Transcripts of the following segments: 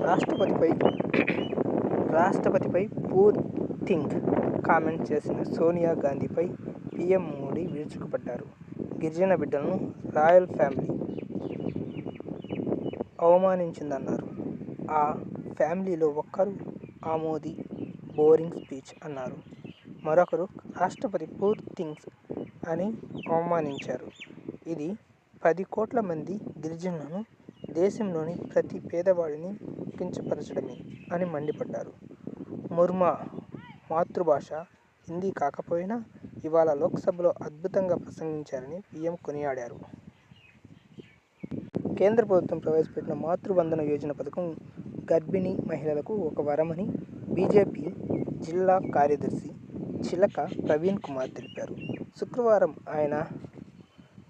రాష్ట్రపతిపై రాష్ట్రపతిపై poor thing comment చేసిన Sonia గాంధీపై PM Modi విరుచుకుపడ్డారు. గిరిజన బిడ్డలను రాయల్ ఫ్యామిలీ అవమానించిందన్నారు. ఆ ఫ్యామిలీలో ఒక్కరు ఆ మోదీ బోరింగ్ స్పీచ్ అన్నారు. మరొకరు రాష్ట్రపతి పూర్ థింగ్స్ అని అవమానించారు. ఇది 10 కోట్ల మంది గిరిజనులను, దేశంలోని ప్రతి పేదవాడిని కించపరచడమే అని మండిపడ్డారు. ముర్మా మాతృభాష హిందీ కాకపోయినా ఇవాళ లోక్సభలో అద్భుతంగా ప్రసంగించారని పీఎం కొనియాడారు. కేంద్ర ప్రభుత్వం ప్రవేశపెట్టిన మాతృవందన యోజన పథకం గర్భిణీ మహిళలకు ఒక వరమని బీజేపీ జిల్లా కార్యదర్శి చిలక ప్రవీణ్ కుమార్ తెలిపారు. శుక్రవారం ఆయన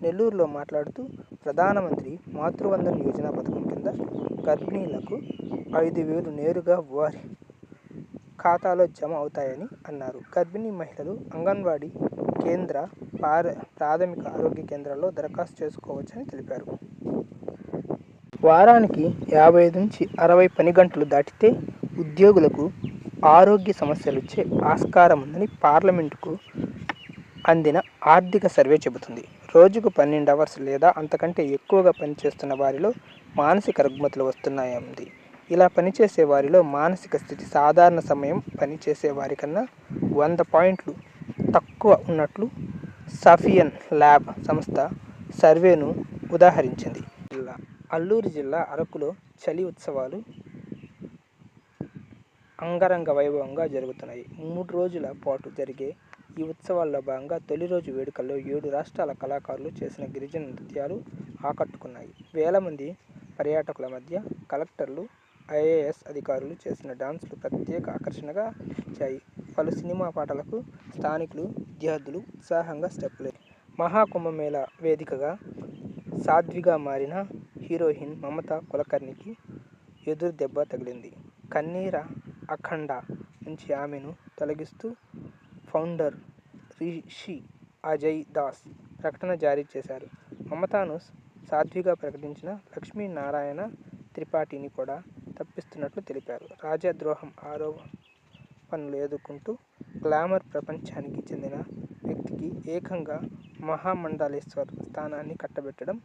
నెల్లూరులో మాట్లాడుతూ ప్రధానమంత్రి మాతృవందన యోజన పథకం కింద గర్భిణీలకు 5,000 నేరుగా వారి ఖాతాలో జమ అవుతాయని అన్నారు. గర్భిణీ మహిళలు అంగన్వాడీ కేంద్ర, ప్రాథమిక ఆరోగ్య కేంద్రాల్లో దరఖాస్తు చేసుకోవచ్చని తెలిపారు. వారానికి 55 నుంచి 60 పని గంటలు దాటితే ఉద్యోగులకు ఆరోగ్య సమస్యలు వచ్చే ఆస్కారం ఉందని పార్లమెంటుకు అందిన ఆర్థిక సర్వే చెబుతుంది. రోజుకు 12 అవర్స్ లేదా అంతకంటే ఎక్కువగా పనిచేస్తున్న వారిలో మానసిక రుగ్మతలు వస్తున్నాయంది. ఇలా పనిచేసే వారిలో మానసిక స్థితి సాధారణ సమయం పనిచేసే వారికన్నా 100 పాయింట్లు తక్కువ ఉన్నట్లు సఫియన్ ల్యాబ్ సంస్థ సర్వేను ఉదాహరించింది. అల్లూరు జిల్లా అరకులో చలి ఉత్సవాలు అంగరంగ వైభవంగా జరుగుతున్నాయి. 3 రోజుల పాటు జరిగే ఈ ఉత్సవాల్లో భాగంగా తొలి రోజు వేడుకల్లో 7 రాష్ట్రాల కళాకారులు చేసిన గిరిజన నృత్యాలు ఆకట్టుకున్నాయి. వేల మంది పర్యాటకుల మధ్య కలెక్టర్లు, ఐఏఎస్ అధికారులు చేసిన డాన్సులు ప్రత్యేక ఆకర్షణగా నిలిచాయి. పలు సినిమా పాటలకు స్థానికులు, విద్యార్థులు ఉత్సాహంగా స్టెప్పులు. మహాకుంభమేళా వేదికగా సాధ్విగా మారిన హీరోయిన్ మమతా కులకర్ణికి ఎదురు దెబ్బ తగిలింది. కన్నీర అఖండ నుంచి ఆమెను తొలగిస్తూ ఫౌండర్ రిషి అజయ్ దాస్ ప్రకటన జారీ చేశారు. మమతాను సాధ్విగా ప్రకటించిన లక్ష్మీనారాయణ త్రిపాఠిని కూడా తప్పిస్తున్నట్లు తెలిపారు. రాజద్రోహం ఆరోపణలు ఎదుర్కొంటూ గ్లామర్ ప్రపంచానికి చెందిన వ్యక్తికి ఏకంగా మహామండలేశ్వర్ స్థానాన్ని కట్టబెట్టడం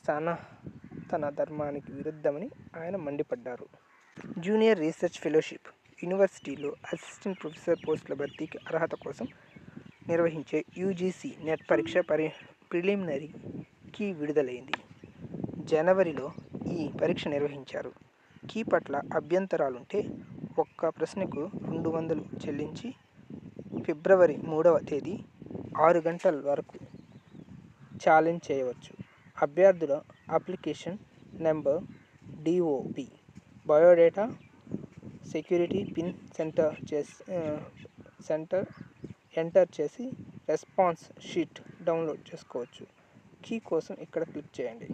సనాతన ధర్మానికి విరుద్ధమని ఆయన మండిపడ్డారు. జూనియర్ రీసెర్చ్ ఫెలోషిప్ యూనివర్సిటీలో అసిస్టెంట్ ప్రొఫెసర్ పోస్టుల భర్తీకి అర్హత కోసం నిర్వహించే యూజీసీ నెట్ పరీక్ష ప్రిలిమినరీ కీ విడుదలైంది. జనవరిలో ఈ పరీక్ష నిర్వహించారు. కీ పట్ల అభ్యంతరాలుంటే ఒక్క ప్రశ్నకు 200 చెల్లించి ఫిబ్రవరి 3వ తేదీ 6 గంటల వరకు ఛాలెంజ్ చేయవచ్చు. అభ్యర్థుల application number, DOP, biodata, security pin enter చేసి రెస్పాన్స్ షీట్ డౌన్లోడ్ చేసుకోవచ్చు. కీ కోసం ఇక్కడ క్లిక్ చేయండి.